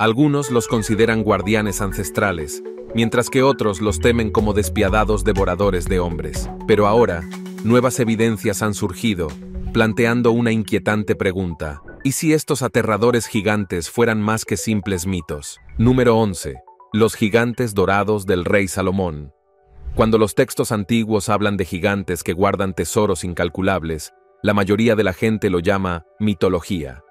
Algunos los consideran guardianes ancestrales, mientras que otros los temen como despiadados devoradores de hombres. Pero ahora, nuevas evidencias han surgido, planteando una inquietante pregunta: ¿y si estos aterradores gigantes fueran más que simples mitos? Número 11. Los gigantes dorados del rey Salomón. Cuando los textos antiguos hablan de gigantes que guardan tesoros incalculables, la mayoría de la gente lo llama mitología.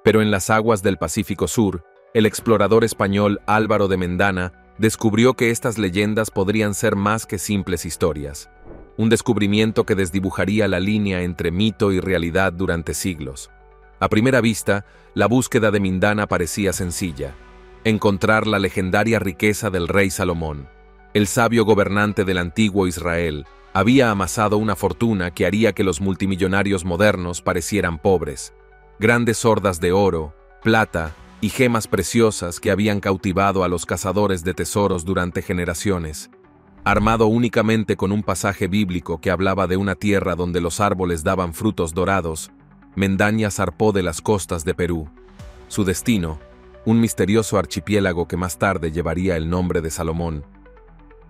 Pero en las aguas del Pacífico Sur, el explorador español Álvaro de Mendana descubrió que estas leyendas podrían ser más que simples historias. Un descubrimiento que desdibujaría la línea entre mito y realidad durante siglos. A primera vista, la búsqueda de Mendana parecía sencilla: encontrar la legendaria riqueza del rey Salomón. El sabio gobernante del antiguo Israel había amasado una fortuna que haría que los multimillonarios modernos parecieran pobres. Grandes hordas de oro, plata y gemas preciosas que habían cautivado a los cazadores de tesoros durante generaciones. Armado únicamente con un pasaje bíblico que hablaba de una tierra donde los árboles daban frutos dorados, Mendana zarpó de las costas de Perú. Su destino, un misterioso archipiélago que más tarde llevaría el nombre de Salomón.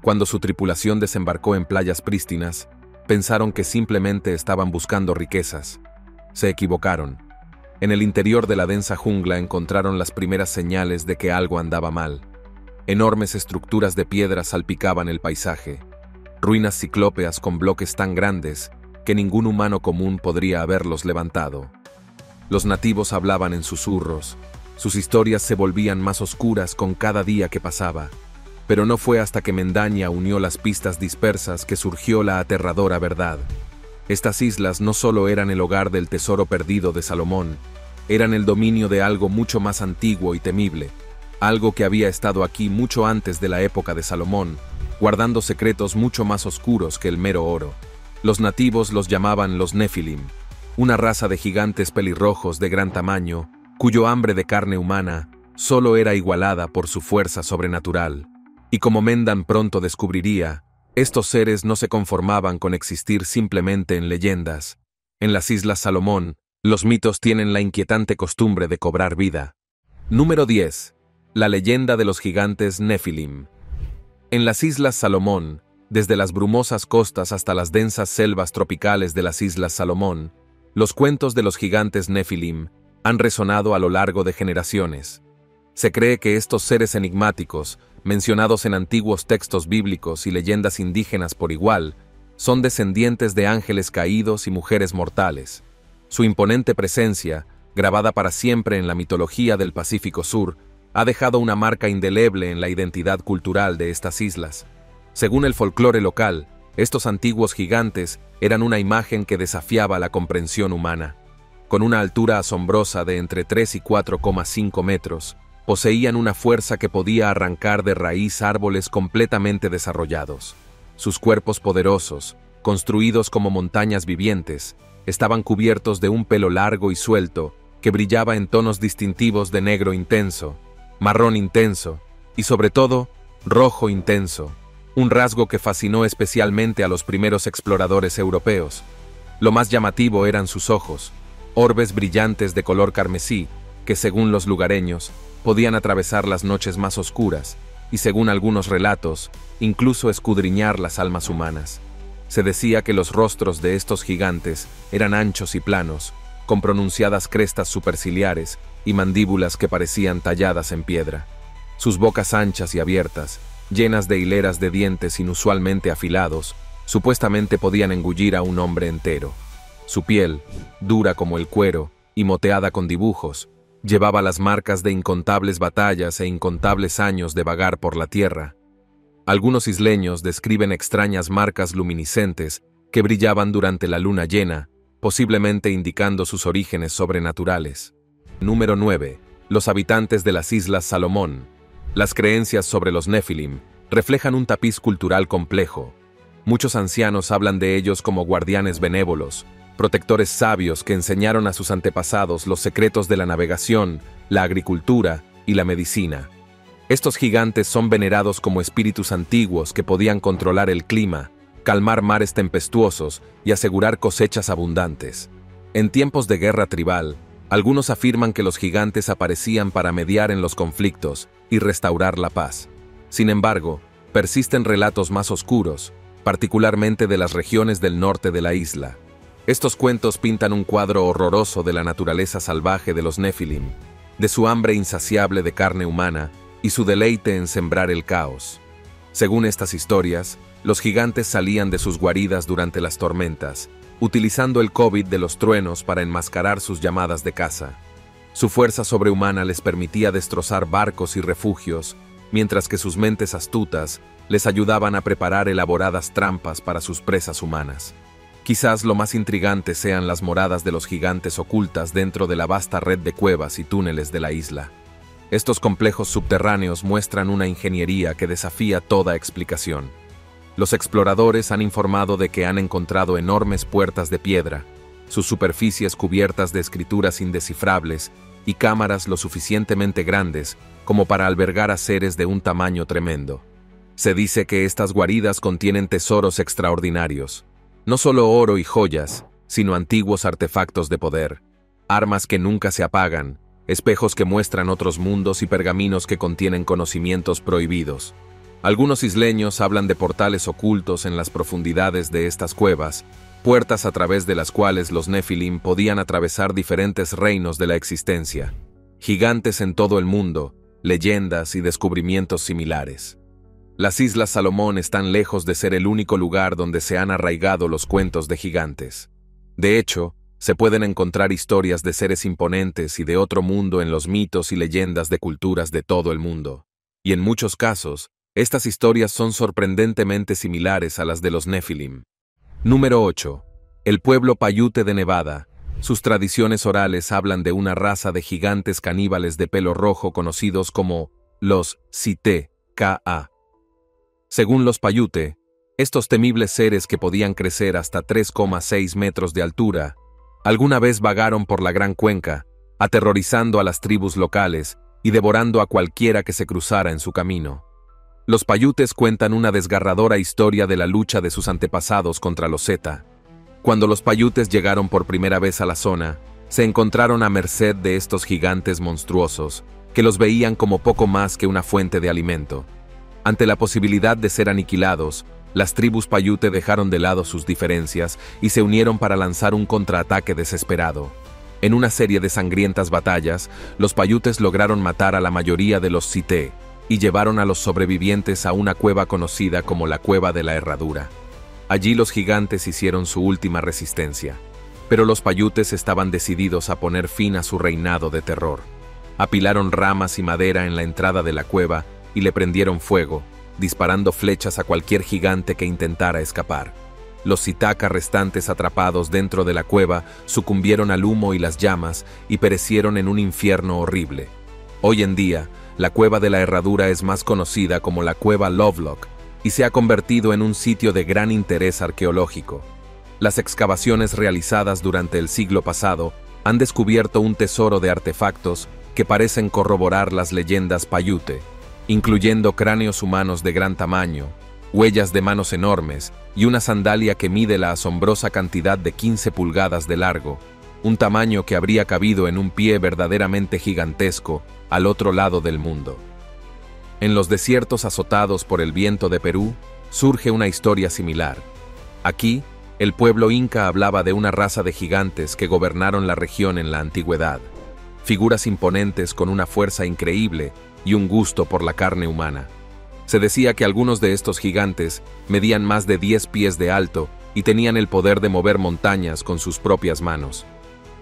Cuando su tripulación desembarcó en playas prístinas, pensaron que simplemente estaban buscando riquezas. Se equivocaron. En el interior de la densa jungla encontraron las primeras señales de que algo andaba mal. Enormes estructuras de piedra salpicaban el paisaje, ruinas ciclópeas con bloques tan grandes que ningún humano común podría haberlos levantado. Los nativos hablaban en susurros, sus historias se volvían más oscuras con cada día que pasaba. Pero no fue hasta que Mendana unió las pistas dispersas que surgió la aterradora verdad. Estas islas no solo eran el hogar del tesoro perdido de Salomón, eran el dominio de algo mucho más antiguo y temible, algo que había estado aquí mucho antes de la época de Salomón, guardando secretos mucho más oscuros que el mero oro. Los nativos los llamaban los Nefilim, una raza de gigantes pelirrojos de gran tamaño, cuyo hambre de carne humana solo era igualada por su fuerza sobrenatural. Y como Mendana pronto descubriría, estos seres no se conformaban con existir simplemente en leyendas. En las Islas Salomón, los mitos tienen la inquietante costumbre de cobrar vida. Número 10. La leyenda de los gigantes Nefilim. En las Islas Salomón, desde las brumosas costas hasta las densas selvas tropicales de las Islas Salomón, los cuentos de los gigantes Nefilim han resonado a lo largo de generaciones. Se cree que estos seres enigmáticos, mencionados en antiguos textos bíblicos y leyendas indígenas por igual, son descendientes de ángeles caídos y mujeres mortales. Su imponente presencia, grabada para siempre en la mitología del Pacífico Sur, ha dejado una marca indeleble en la identidad cultural de estas islas. Según el folclore local, estos antiguos gigantes eran una imagen que desafiaba la comprensión humana. Con una altura asombrosa de entre 3 y 4,5 metros, poseían una fuerza que podía arrancar de raíz árboles completamente desarrollados. Sus cuerpos poderosos, construidos como montañas vivientes, estaban cubiertos de un pelo largo y suelto que brillaba en tonos distintivos de negro intenso, marrón intenso y sobre todo, rojo intenso, un rasgo que fascinó especialmente a los primeros exploradores europeos. Lo más llamativo eran sus ojos, orbes brillantes de color carmesí, que según los lugareños, podían atravesar las noches más oscuras y, según algunos relatos, incluso escudriñar las almas humanas. Se decía que los rostros de estos gigantes eran anchos y planos, con pronunciadas crestas superciliares y mandíbulas que parecían talladas en piedra. Sus bocas anchas y abiertas, llenas de hileras de dientes inusualmente afilados, supuestamente podían engullir a un hombre entero. Su piel, dura como el cuero y moteada con dibujos, llevaba las marcas de incontables batallas e incontables años de vagar por la tierra. Algunos isleños describen extrañas marcas luminiscentes que brillaban durante la luna llena, posiblemente indicando sus orígenes sobrenaturales. Número 9. Los habitantes de las Islas Salomón. Las creencias sobre los Nefilim reflejan un tapiz cultural complejo. Muchos ancianos hablan de ellos como guardianes benévolos, protectores sabios que enseñaron a sus antepasados los secretos de la navegación, la agricultura y la medicina. Estos gigantes son venerados como espíritus antiguos que podían controlar el clima, calmar mares tempestuosos y asegurar cosechas abundantes. En tiempos de guerra tribal, Algunos afirman que los gigantes aparecían para mediar en los conflictos y restaurar la paz. Sin embargo, persisten relatos más oscuros, particularmente de las regiones del norte de la isla. Estos cuentos pintan un cuadro horroroso de la naturaleza salvaje de los Nephilim, de su hambre insaciable de carne humana y su deleite en sembrar el caos. Según estas historias, los gigantes salían de sus guaridas durante las tormentas, utilizando el COVID de los truenos para enmascarar sus llamadas de caza. Su fuerza sobrehumana les permitía destrozar barcos y refugios, mientras que sus mentes astutas les ayudaban a preparar elaboradas trampas para sus presas humanas. Quizás lo más intrigante sean las moradas de los gigantes ocultas dentro de la vasta red de cuevas y túneles de la isla. Estos complejos subterráneos muestran una ingeniería que desafía toda explicación. Los exploradores han informado de que han encontrado enormes puertas de piedra, sus superficies cubiertas de escrituras indescifrables y cámaras lo suficientemente grandes como para albergar a seres de un tamaño tremendo. Se dice que estas guaridas contienen tesoros extraordinarios, no solo oro y joyas, sino antiguos artefactos de poder, armas que nunca se apagan, espejos que muestran otros mundos y pergaminos que contienen conocimientos prohibidos. Algunos isleños hablan de portales ocultos en las profundidades de estas cuevas, puertas a través de las cuales los Nephilim podían atravesar diferentes reinos de la existencia, gigantes en todo el mundo, leyendas y descubrimientos similares. Las Islas Salomón están lejos de ser el único lugar donde se han arraigado los cuentos de gigantes. De hecho, se pueden encontrar historias de seres imponentes y de otro mundo en los mitos y leyendas de culturas de todo el mundo. Y en muchos casos, estas historias son sorprendentemente similares a las de los Nephilim. Número 8. El pueblo Paiute de Nevada. Sus tradiciones orales hablan de una raza de gigantes caníbales de pelo rojo conocidos como los Site-Ka. Según los Paiute, estos temibles seres que podían crecer hasta 3,6 metros de altura, alguna vez vagaron por la Gran Cuenca, aterrorizando a las tribus locales y devorando a cualquiera que se cruzara en su camino. Los Paiutes cuentan una desgarradora historia de la lucha de sus antepasados contra los Zeta. Cuando los Paiutes llegaron por primera vez a la zona, se encontraron a merced de estos gigantes monstruosos, que los veían como poco más que una fuente de alimento. Ante la posibilidad de ser aniquilados, las tribus Paiute dejaron de lado sus diferencias y se unieron para lanzar un contraataque desesperado. En una serie de sangrientas batallas, los Paiutes lograron matar a la mayoría de los Site y llevaron a los sobrevivientes a una cueva conocida como la Cueva de la Herradura. Allí los gigantes hicieron su última resistencia, pero los Paiutes estaban decididos a poner fin a su reinado de terror. Apilaron ramas y madera en la entrada de la cueva y le prendieron fuego, disparando flechas a cualquier gigante que intentara escapar. Los Sitaka restantes atrapados dentro de la cueva sucumbieron al humo y las llamas y perecieron en un infierno horrible. Hoy en día, la Cueva de la Herradura es más conocida como la Cueva Lovelock y se ha convertido en un sitio de gran interés arqueológico. Las excavaciones realizadas durante el siglo pasado han descubierto un tesoro de artefactos que parecen corroborar las leyendas Paiute, incluyendo cráneos humanos de gran tamaño, huellas de manos enormes y una sandalia que mide la asombrosa cantidad de 15 pulgadas de largo, un tamaño que habría cabido en un pie verdaderamente gigantesco al otro lado del mundo. En los desiertos azotados por el viento de Perú, surge una historia similar. Aquí, el pueblo inca hablaba de una raza de gigantes que gobernaron la región en la antigüedad, figuras imponentes con una fuerza increíble y un gusto por la carne humana. Se decía que algunos de estos gigantes medían más de 10 pies de alto y tenían el poder de mover montañas con sus propias manos.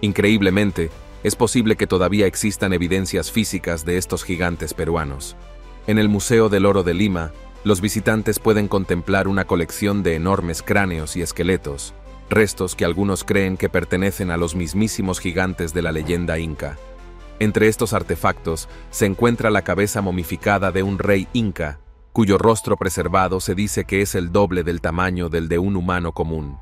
Increíblemente, es posible que todavía existan evidencias físicas de estos gigantes peruanos. En el Museo del Oro de Lima, los visitantes pueden contemplar una colección de enormes cráneos y esqueletos, restos que algunos creen que pertenecen a los mismísimos gigantes de la leyenda inca. Entre estos artefactos se encuentra la cabeza momificada de un rey inca, cuyo rostro preservado se dice que es el doble del tamaño del de un humano común.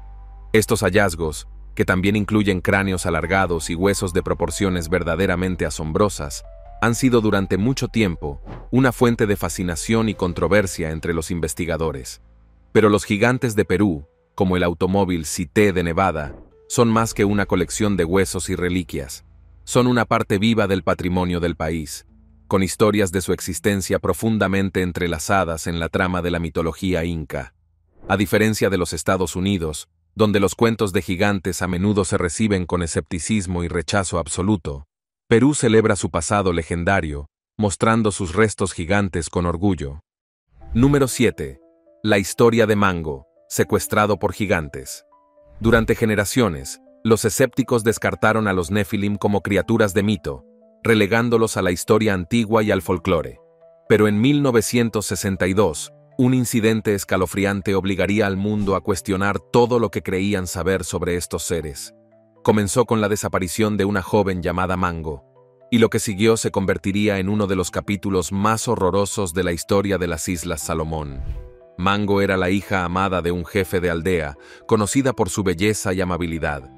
Estos hallazgos, que también incluyen cráneos alargados y huesos de proporciones verdaderamente asombrosas, han sido durante mucho tiempo una fuente de fascinación y controversia entre los investigadores. Pero los gigantes de Perú, como el automóvil Site de Nevada, son más que una colección de huesos y reliquias. son una parte viva del patrimonio del país, con historias de su existencia profundamente entrelazadas en la trama de la mitología inca. A diferencia de los Estados Unidos, donde los cuentos de gigantes a menudo se reciben con escepticismo y rechazo absoluto, Perú celebra su pasado legendario, mostrando sus restos gigantes con orgullo. Número 7. La historia de Mango, secuestrado por gigantes. Durante generaciones, los escépticos descartaron a los Nefilim como criaturas de mito, relegándolos a la historia antigua y al folclore. Pero en 1962, un incidente escalofriante obligaría al mundo a cuestionar todo lo que creían saber sobre estos seres. Comenzó con la desaparición de una joven llamada Mango, y lo que siguió se convertiría en uno de los capítulos más horrorosos de la historia de las Islas Salomón. Mango era la hija amada de un jefe de aldea, conocida por su belleza y amabilidad.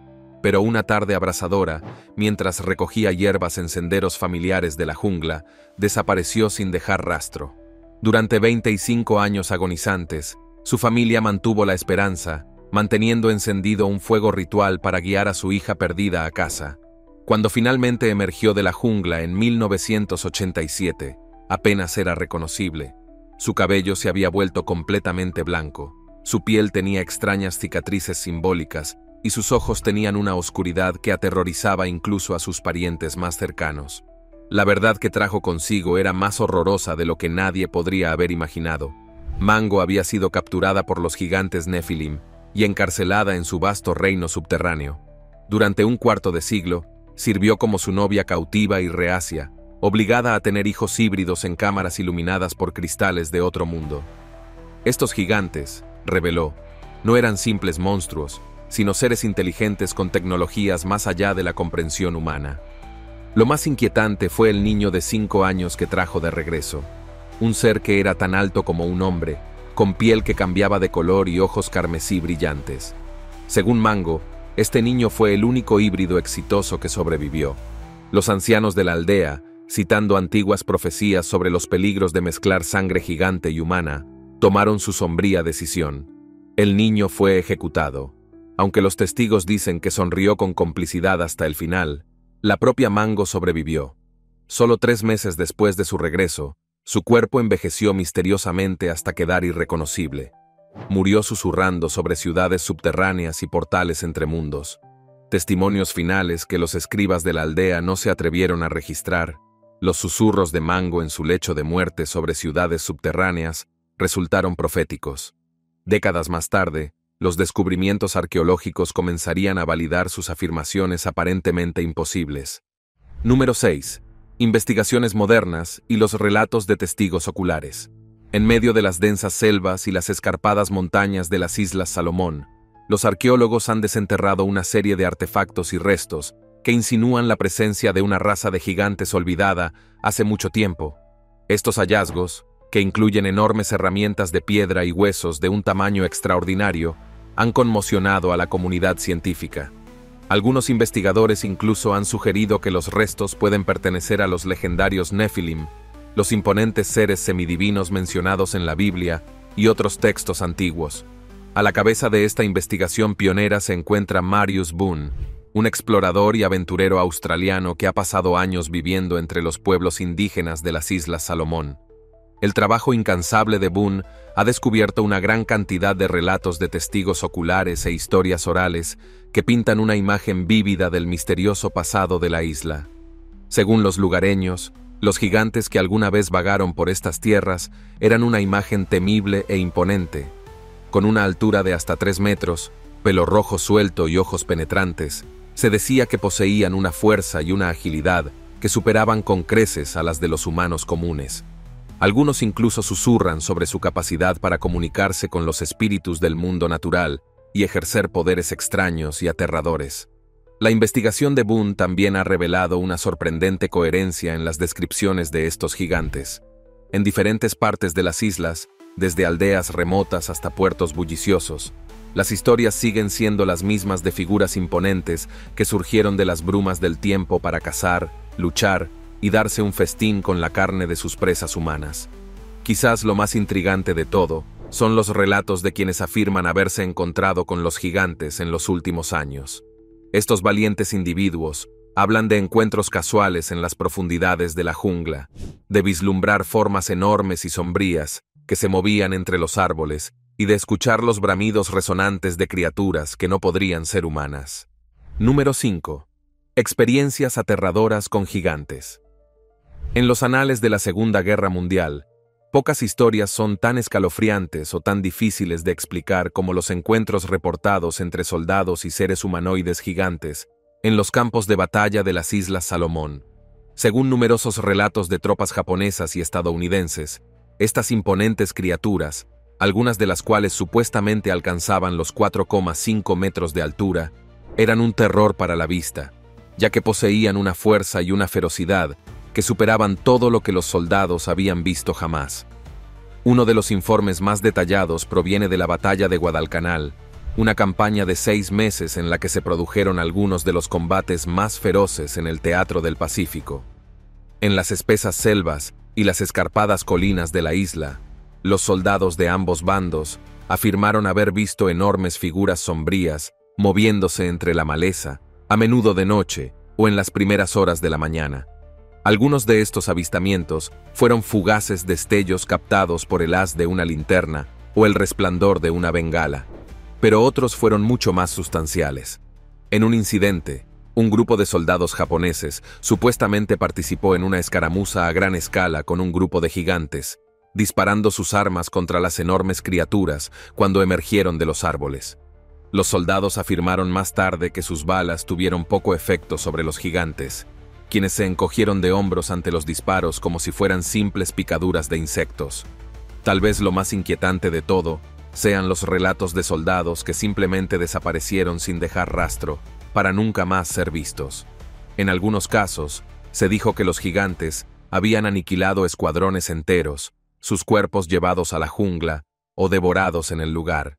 Pero una tarde abrasadora, mientras recogía hierbas en senderos familiares de la jungla, desapareció sin dejar rastro. Durante 25 años agonizantes, su familia mantuvo la esperanza, manteniendo encendido un fuego ritual para guiar a su hija perdida a casa. Cuando finalmente emergió de la jungla en 1987, apenas era reconocible. Su cabello se había vuelto completamente blanco, su piel tenía extrañas cicatrices simbólicas y sus ojos tenían una oscuridad que aterrorizaba incluso a sus parientes más cercanos. La verdad que trajo consigo era más horrorosa de lo que nadie podría haber imaginado. Mango había sido capturada por los gigantes Nefilim y encarcelada en su vasto reino subterráneo. Durante un cuarto de siglo, sirvió como su novia cautiva y reacia, obligada a tener hijos híbridos en cámaras iluminadas por cristales de otro mundo. Estos gigantes, reveló, no eran simples monstruos, sino seres inteligentes con tecnologías más allá de la comprensión humana. Lo más inquietante fue el niño de 5 años que trajo de regreso, un ser que era tan alto como un hombre, con piel que cambiaba de color y ojos carmesí brillantes. Según Mango, este niño fue el único híbrido exitoso que sobrevivió. Los ancianos de la aldea, citando antiguas profecías sobre los peligros de mezclar sangre gigante y humana, tomaron su sombría decisión. El niño fue ejecutado. Aunque los testigos dicen que sonrió con complicidad hasta el final, la propia Mango sobrevivió. Solo 3 meses después de su regreso, su cuerpo envejeció misteriosamente hasta quedar irreconocible. Murió susurrando sobre ciudades subterráneas y portales entre mundos. Testimonios finales que los escribas de la aldea no se atrevieron a registrar. Los susurros de Mango en su lecho de muerte sobre ciudades subterráneas resultaron proféticos. Décadas más tarde, los descubrimientos arqueológicos comenzarían a validar sus afirmaciones aparentemente imposibles. Número 6. Investigaciones modernas y los relatos de testigos oculares. En medio de las densas selvas y las escarpadas montañas de las Islas Salomón, los arqueólogos han desenterrado una serie de artefactos y restos que insinúan la presencia de una raza de gigantes olvidada hace mucho tiempo. Estos hallazgos, que incluyen enormes herramientas de piedra y huesos de un tamaño extraordinario, han conmocionado a la comunidad científica. Algunos investigadores incluso han sugerido que los restos pueden pertenecer a los legendarios Nefilim, los imponentes seres semidivinos mencionados en la Biblia y otros textos antiguos. A la cabeza de esta investigación pionera se encuentra Marius Boone, un explorador y aventurero australiano que ha pasado años viviendo entre los pueblos indígenas de las Islas Salomón. El trabajo incansable de Boone ha descubierto una gran cantidad de relatos de testigos oculares e historias orales que pintan una imagen vívida del misterioso pasado de la isla. Según los lugareños, los gigantes que alguna vez vagaron por estas tierras eran una imagen temible e imponente. Con una altura de hasta 3 metros, pelo rojo suelto y ojos penetrantes, se decía que poseían una fuerza y una agilidad que superaban con creces a las de los humanos comunes. Algunos incluso susurran sobre su capacidad para comunicarse con los espíritus del mundo natural y ejercer poderes extraños y aterradores. La investigación de Boone también ha revelado una sorprendente coherencia en las descripciones de estos gigantes. En diferentes partes de las islas, desde aldeas remotas hasta puertos bulliciosos, las historias siguen siendo las mismas de figuras imponentes que surgieron de las brumas del tiempo para cazar, luchar y darse un festín con la carne de sus presas humanas. Quizás lo más intrigante de todo son los relatos de quienes afirman haberse encontrado con los gigantes en los últimos años. Estos valientes individuos, Hablan de encuentros casuales en las profundidades de la jungla, de vislumbrar formas enormes y sombrías que se movían entre los árboles y de escuchar los bramidos resonantes de criaturas que no podrían ser humanas. Número 5. Experiencias aterradoras con gigantes. En los anales de la Segunda Guerra Mundial, pocas historias son tan escalofriantes o tan difíciles de explicar como los encuentros reportados entre soldados y seres humanoides gigantes en los campos de batalla de las Islas Salomón. Según numerosos relatos de tropas japonesas y estadounidenses, estas imponentes criaturas, algunas de las cuales supuestamente alcanzaban los 4,5 metros de altura, eran un terror para la vista, ya que poseían una fuerza y una ferocidad que superaban todo lo que los soldados habían visto jamás. Uno de los informes más detallados proviene de la batalla de Guadalcanal, una campaña de 6 meses en la que se produjeron algunos de los combates más feroces en el teatro del Pacífico. En las espesas selvas y las escarpadas colinas de la isla, los soldados de ambos bandos afirmaron haber visto enormes figuras sombrías moviéndose entre la maleza, a menudo de noche o en las primeras horas de la mañana. Algunos de estos avistamientos fueron fugaces destellos captados por el haz de una linterna o el resplandor de una bengala, pero otros fueron mucho más sustanciales. En un incidente, un grupo de soldados japoneses supuestamente participó en una escaramuza a gran escala con un grupo de gigantes, disparando sus armas contra las enormes criaturas cuando emergieron de los árboles. Los soldados afirmaron más tarde que sus balas tuvieron poco efecto sobre los gigantes, quienes se encogieron de hombros ante los disparos como si fueran simples picaduras de insectos. Tal vez lo más inquietante de todo sean los relatos de soldados que simplemente desaparecieron sin dejar rastro, para nunca más ser vistos. En algunos casos, se dijo que los gigantes habían aniquilado escuadrones enteros, sus cuerpos llevados a la jungla o devorados en el lugar.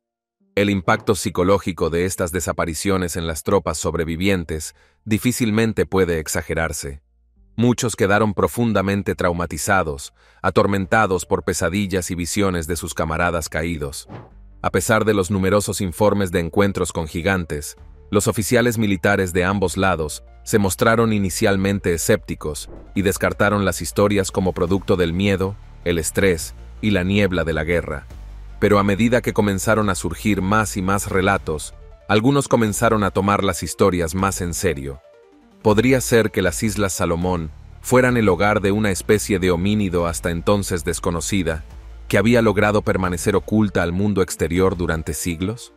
El impacto psicológico de estas desapariciones en las tropas sobrevivientes difícilmente puede exagerarse. Muchos quedaron profundamente traumatizados, atormentados por pesadillas y visiones de sus camaradas caídos. A pesar de los numerosos informes de encuentros con gigantes, los oficiales militares de ambos lados se mostraron inicialmente escépticos y descartaron las historias como producto del miedo, el estrés y la niebla de la guerra. Pero a medida que comenzaron a surgir más y más relatos, algunos comenzaron a tomar las historias más en serio. Podría ser que las Islas Salomón fueran el hogar de una especie de homínido hasta entonces desconocida, que había logrado permanecer oculta al mundo exterior durante siglos.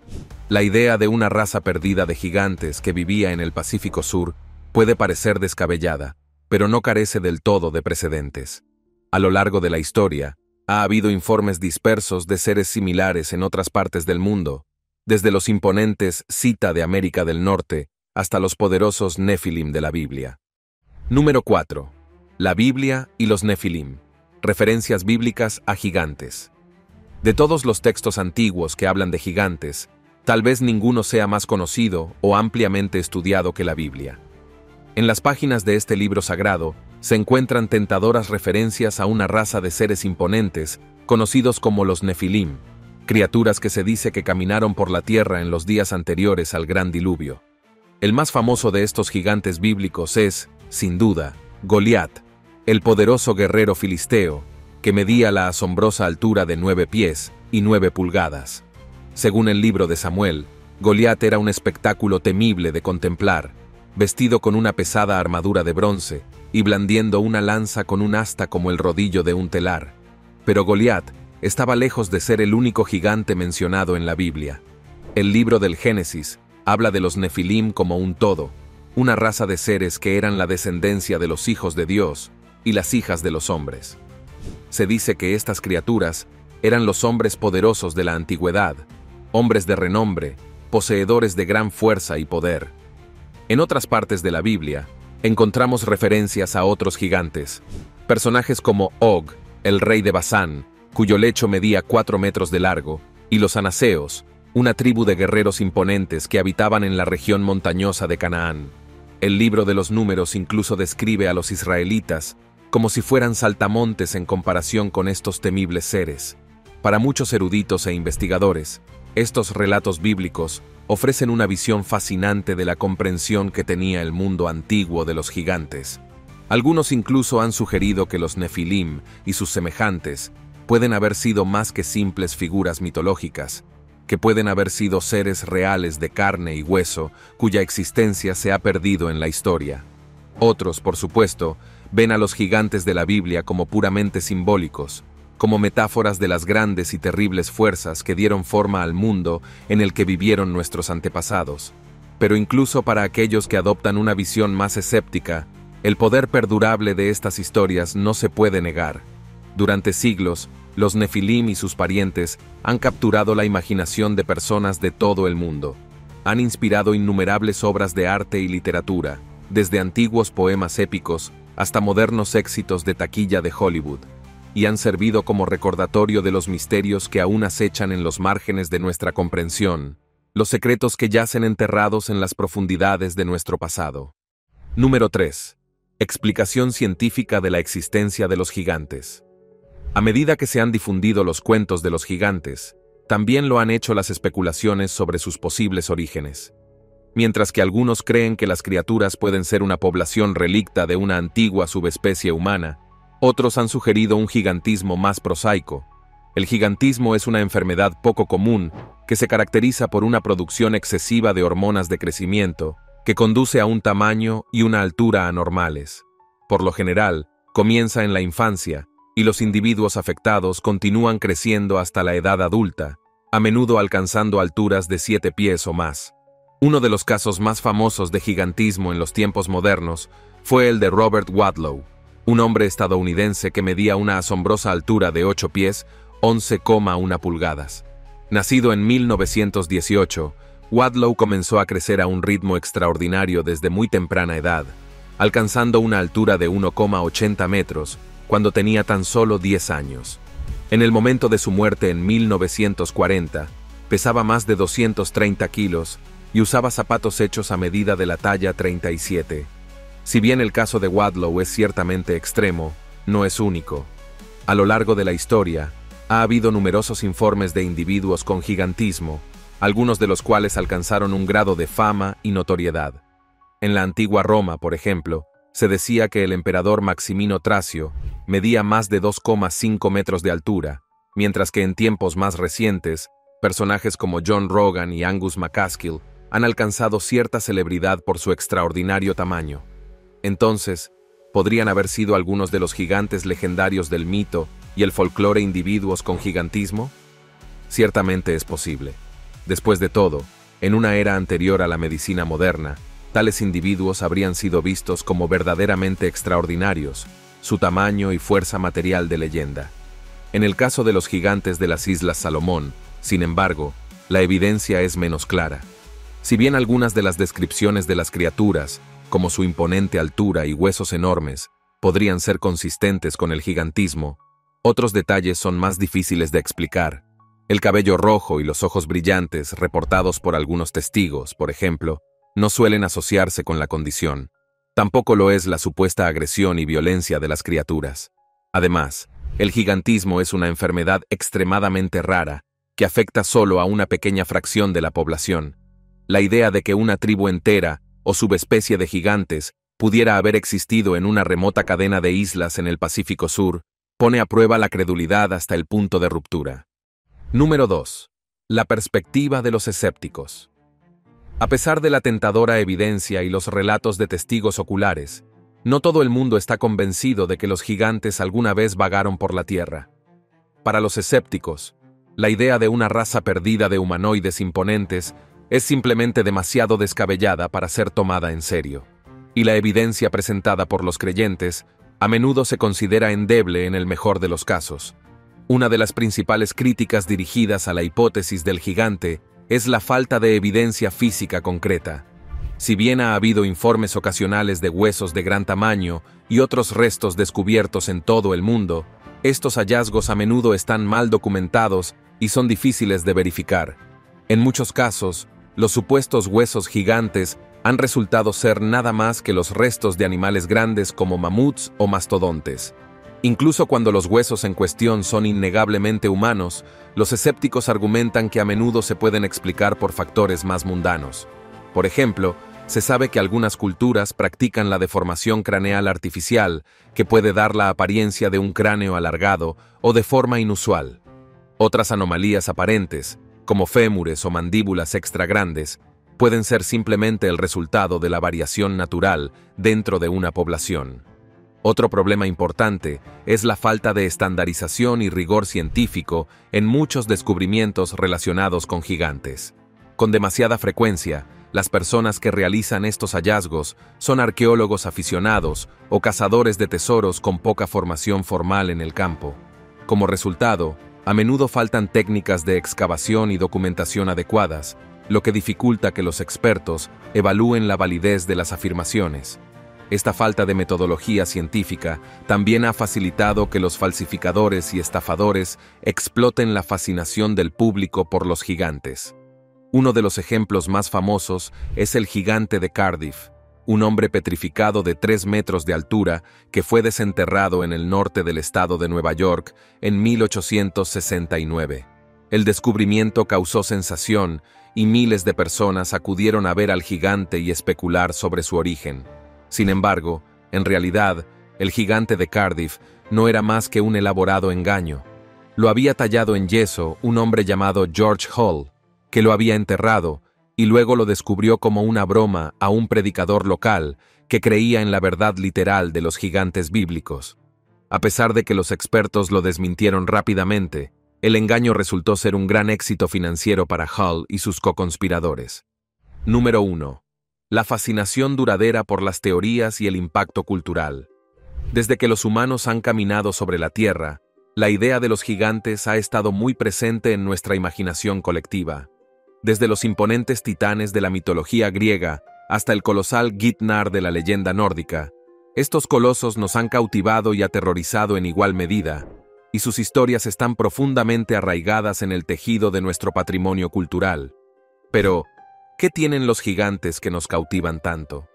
La idea de una raza perdida de gigantes que vivía en el Pacífico Sur puede parecer descabellada, pero no carece del todo de precedentes. A lo largo de la historia, ha habido informes dispersos de seres similares en otras partes del mundo, desde los imponentes Sita de América del Norte hasta los poderosos Nefilim de la Biblia. Número 4. La Biblia y los Nefilim. Referencias bíblicas a gigantes. De todos los textos antiguos que hablan de gigantes, tal vez ninguno sea más conocido o ampliamente estudiado que la Biblia. En las páginas de este libro sagrado se encuentran tentadoras referencias a una raza de seres imponentes, conocidos como los Nefilim, criaturas que se dice que caminaron por la tierra en los días anteriores al gran diluvio. El más famoso de estos gigantes bíblicos es, sin duda, Goliat, el poderoso guerrero filisteo, que medía la asombrosa altura de 9 pies y 9 pulgadas. Según el libro de Samuel, Goliat era un espectáculo temible de contemplar, vestido con una pesada armadura de bronce y blandiendo una lanza con un asta como el rodillo de un telar. Pero Goliat estaba lejos de ser el único gigante mencionado en la Biblia. El libro del Génesis habla de los Nefilim como un todo, una raza de seres que eran la descendencia de los hijos de Dios y las hijas de los hombres. Se dice que estas criaturas eran los hombres poderosos de la antigüedad, hombres de renombre, poseedores de gran fuerza y poder. En otras partes de la Biblia, encontramos referencias a otros gigantes, personajes como Og, el rey de Basán, cuyo lecho medía 4 metros de largo, y los anaseos, una tribu de guerreros imponentes que habitaban en la región montañosa de Canaán. El libro de los Números incluso describe a los israelitas como si fueran saltamontes en comparación con estos temibles seres. Para muchos eruditos e investigadores, estos relatos bíblicos ofrecen una visión fascinante de la comprensión que tenía el mundo antiguo de los gigantes. Algunos incluso han sugerido que los Nefilim y sus semejantes pueden haber sido más que simples figuras mitológicas, que pueden haber sido seres reales de carne y hueso cuya existencia se ha perdido en la historia. Otros, por supuesto, ven a los gigantes de la Biblia como puramente simbólicos, como metáforas de las grandes y terribles fuerzas que dieron forma al mundo en el que vivieron nuestros antepasados. Pero incluso para aquellos que adoptan una visión más escéptica, el poder perdurable de estas historias no se puede negar. Durante siglos, los Nefilim y sus parientes han capturado la imaginación de personas de todo el mundo. Han inspirado innumerables obras de arte y literatura, desde antiguos poemas épicos hasta modernos éxitos de taquilla de Hollywood, y han servido como recordatorio de los misterios que aún acechan en los márgenes de nuestra comprensión, los secretos que yacen enterrados en las profundidades de nuestro pasado. Número 3. Explicación científica de la existencia de los gigantes. A medida que se han difundido los cuentos de los gigantes, también lo han hecho las especulaciones sobre sus posibles orígenes. Mientras que algunos creen que las criaturas pueden ser una población relicta de una antigua subespecie humana, otros han sugerido un gigantismo más prosaico. El gigantismo es una enfermedad poco común que se caracteriza por una producción excesiva de hormonas de crecimiento que conduce a un tamaño y una altura anormales. Por lo general, comienza en la infancia y los individuos afectados continúan creciendo hasta la edad adulta, a menudo alcanzando alturas de 7 pies o más. Uno de los casos más famosos de gigantismo en los tiempos modernos fue el de Robert Wadlow, un hombre estadounidense que medía una asombrosa altura de 8 pies, 11,1 pulgadas. Nacido en 1918, Wadlow comenzó a crecer a un ritmo extraordinario desde muy temprana edad, alcanzando una altura de 1,80 metros cuando tenía tan solo 10 años. En el momento de su muerte en 1940, pesaba más de 230 kilos y usaba zapatos hechos a medida de la talla 37. Si bien el caso de Wadlow es ciertamente extremo, no es único. A lo largo de la historia, ha habido numerosos informes de individuos con gigantismo, algunos de los cuales alcanzaron un grado de fama y notoriedad. En la antigua Roma, por ejemplo, se decía que el emperador Maximino Tracio medía más de 2,5 metros de altura, mientras que en tiempos más recientes, personajes como John Rogan y Angus MacAskill han alcanzado cierta celebridad por su extraordinario tamaño. Entonces, ¿podrían haber sido algunos de los gigantes legendarios del mito y el folclore individuos con gigantismo? Ciertamente es posible. Después de todo, en una era anterior a la medicina moderna, tales individuos habrían sido vistos como verdaderamente extraordinarios, su tamaño y fuerza material de leyenda. En el caso de los gigantes de las Islas Salomón, sin embargo, la evidencia es menos clara. Si bien algunas de las descripciones de las criaturas, como su imponente altura y huesos enormes, podrían ser consistentes con el gigantismo, otros detalles son más difíciles de explicar. El cabello rojo y los ojos brillantes reportados por algunos testigos, por ejemplo, no suelen asociarse con la condición. Tampoco lo es la supuesta agresión y violencia de las criaturas. Además, el gigantismo es una enfermedad extremadamente rara que afecta solo a una pequeña fracción de la población. La idea de que una tribu entera o subespecie de gigantes pudiera haber existido en una remota cadena de islas en el Pacífico Sur pone a prueba la credulidad hasta el punto de ruptura. Número 2. La perspectiva de los escépticos. A pesar de la tentadora evidencia y los relatos de testigos oculares, no todo el mundo está convencido de que los gigantes alguna vez vagaron por la Tierra. Para los escépticos, la idea de una raza perdida de humanoides imponentes es simplemente demasiado descabellada para ser tomada en serio, y la evidencia presentada por los creyentes a menudo se considera endeble en el mejor de los casos. Una de las principales críticas dirigidas a la hipótesis del gigante es la falta de evidencia física concreta. Si bien ha habido informes ocasionales de huesos de gran tamaño y otros restos descubiertos en todo el mundo, estos hallazgos a menudo están mal documentados y son difíciles de verificar. En muchos casos, los supuestos huesos gigantes han resultado ser nada más que los restos de animales grandes como mamuts o mastodontes. Incluso cuando los huesos en cuestión son innegablemente humanos, los escépticos argumentan que a menudo se pueden explicar por factores más mundanos. Por ejemplo, se sabe que algunas culturas practican la deformación craneal artificial, que puede dar la apariencia de un cráneo alargado o de forma inusual. Otras anomalías aparentes, como fémures o mandíbulas extra grandes, pueden ser simplemente el resultado de la variación natural dentro de una población. Otro problema importante es la falta de estandarización y rigor científico en muchos descubrimientos relacionados con gigantes. Con demasiada frecuencia, las personas que realizan estos hallazgos son arqueólogos aficionados o cazadores de tesoros con poca formación formal en el campo. Como resultado, a menudo faltan técnicas de excavación y documentación adecuadas, lo que dificulta que los expertos evalúen la validez de las afirmaciones. Esta falta de metodología científica también ha facilitado que los falsificadores y estafadores exploten la fascinación del público por los gigantes. Uno de los ejemplos más famosos es el gigante de Cardiff, un hombre petrificado de 3 metros de altura que fue desenterrado en el norte del estado de Nueva York en 1869. El descubrimiento causó sensación y miles de personas acudieron a ver al gigante y especular sobre su origen. Sin embargo, en realidad, el gigante de Cardiff no era más que un elaborado engaño. Lo había tallado en yeso un hombre llamado George Hall, que lo había enterrado, y luego lo descubrió como una broma a un predicador local que creía en la verdad literal de los gigantes bíblicos. A pesar de que los expertos lo desmintieron rápidamente, el engaño resultó ser un gran éxito financiero para Hall y sus coconspiradores. Número 1. La fascinación duradera por las teorías y el impacto cultural. Desde que los humanos han caminado sobre la Tierra, la idea de los gigantes ha estado muy presente en nuestra imaginación colectiva. Desde los imponentes titanes de la mitología griega hasta el colosal Gitnar de la leyenda nórdica, estos colosos nos han cautivado y aterrorizado en igual medida, y sus historias están profundamente arraigadas en el tejido de nuestro patrimonio cultural. Pero, ¿qué tienen los gigantes que nos cautivan tanto?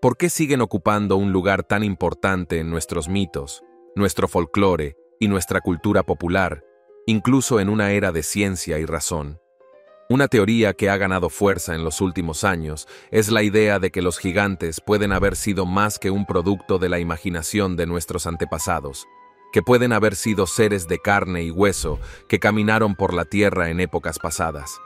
¿Por qué siguen ocupando un lugar tan importante en nuestros mitos, nuestro folclore y nuestra cultura popular, incluso en una era de ciencia y razón? Una teoría que ha ganado fuerza en los últimos años es la idea de que los gigantes pueden haber sido más que un producto de la imaginación de nuestros antepasados, que pueden haber sido seres de carne y hueso que caminaron por la tierra en épocas pasadas.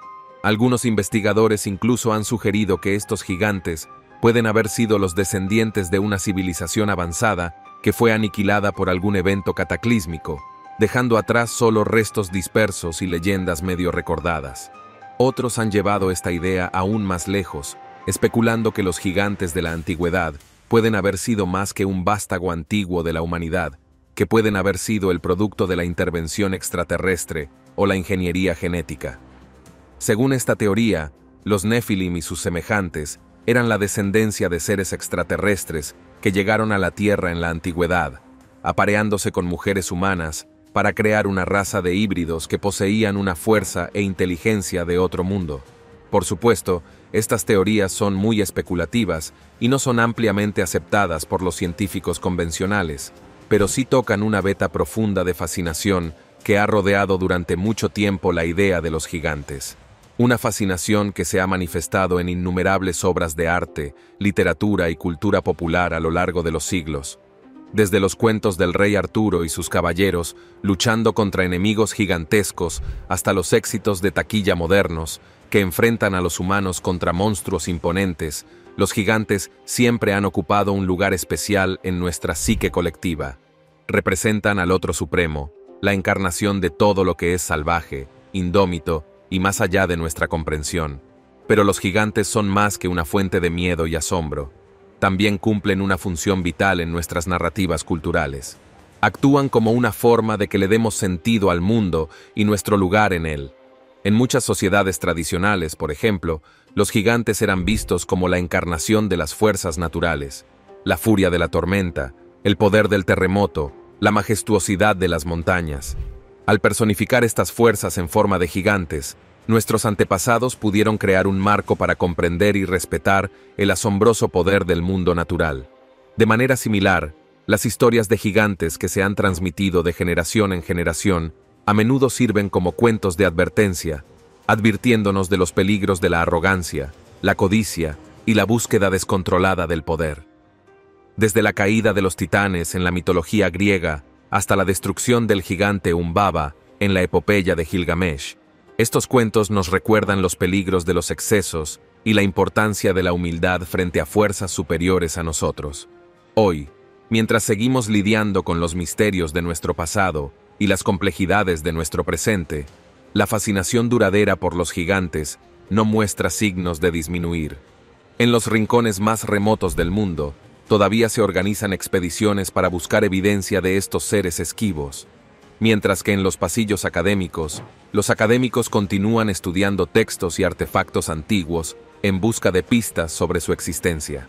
Algunos investigadores incluso han sugerido que estos gigantes pueden haber sido los descendientes de una civilización avanzada que fue aniquilada por algún evento cataclísmico, dejando atrás solo restos dispersos y leyendas medio recordadas. Otros han llevado esta idea aún más lejos, especulando que los gigantes de la antigüedad pueden haber sido más que un vástago antiguo de la humanidad, que pueden haber sido el producto de la intervención extraterrestre o la ingeniería genética. Según esta teoría, los Nefilim y sus semejantes eran la descendencia de seres extraterrestres que llegaron a la Tierra en la antigüedad, apareándose con mujeres humanas para crear una raza de híbridos que poseían una fuerza e inteligencia de otro mundo. Por supuesto, estas teorías son muy especulativas y no son ampliamente aceptadas por los científicos convencionales, pero sí tocan una veta profunda de fascinación que ha rodeado durante mucho tiempo la idea de los gigantes. Una fascinación que se ha manifestado en innumerables obras de arte, literatura y cultura popular a lo largo de los siglos. Desde los cuentos del rey Arturo y sus caballeros, luchando contra enemigos gigantescos, hasta los éxitos de taquilla modernos, que enfrentan a los humanos contra monstruos imponentes, los gigantes siempre han ocupado un lugar especial en nuestra psique colectiva. Representan al otro supremo, la encarnación de todo lo que es salvaje, indómito y más allá de nuestra comprensión. Pero los gigantes son más que una fuente de miedo y asombro. También cumplen una función vital en nuestras narrativas culturales. Actúan como una forma de que le demos sentido al mundo y nuestro lugar en él. En muchas sociedades tradicionales, por ejemplo, los gigantes eran vistos como la encarnación de las fuerzas naturales, la furia de la tormenta, el poder del terremoto, la majestuosidad de las montañas. Al personificar estas fuerzas en forma de gigantes, nuestros antepasados pudieron crear un marco para comprender y respetar el asombroso poder del mundo natural. De manera similar, Las historias de gigantes que se han transmitido de generación en generación a menudo sirven como cuentos de advertencia, advirtiéndonos de los peligros de la arrogancia, la codicia y la búsqueda descontrolada del poder. Desde la caída de los titanes en la mitología griega hasta la destrucción del gigante Humbaba en la epopeya de Gilgamesh, estos cuentos nos recuerdan los peligros de los excesos y la importancia de la humildad frente a fuerzas superiores a nosotros. Hoy, mientras seguimos lidiando con los misterios de nuestro pasado y las complejidades de nuestro presente, la fascinación duradera por los gigantes no muestra signos de disminuir. En los rincones más remotos del mundo, todavía se organizan expediciones para buscar evidencia de estos seres esquivos, mientras que en los pasillos académicos, los académicos continúan estudiando textos y artefactos antiguos en busca de pistas sobre su existencia.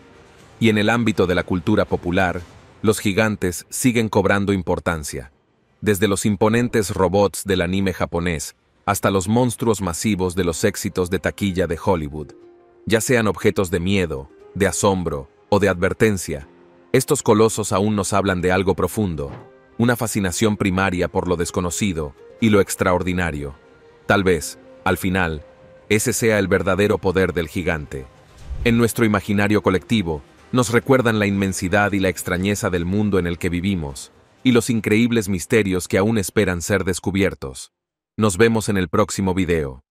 Y en el ámbito de la cultura popular, los gigantes siguen cobrando importancia, desde los imponentes robots del anime japonés hasta los monstruos masivos de los éxitos de taquilla de Hollywood. Ya sean objetos de miedo, de asombro o de advertencia, estos colosos aún nos hablan de algo profundo, una fascinación primaria por lo desconocido y lo extraordinario. Tal vez, al final, ese sea el verdadero poder del gigante. En nuestro imaginario colectivo, nos recuerdan la inmensidad y la extrañeza del mundo en el que vivimos, y los increíbles misterios que aún esperan ser descubiertos. Nos vemos en el próximo video.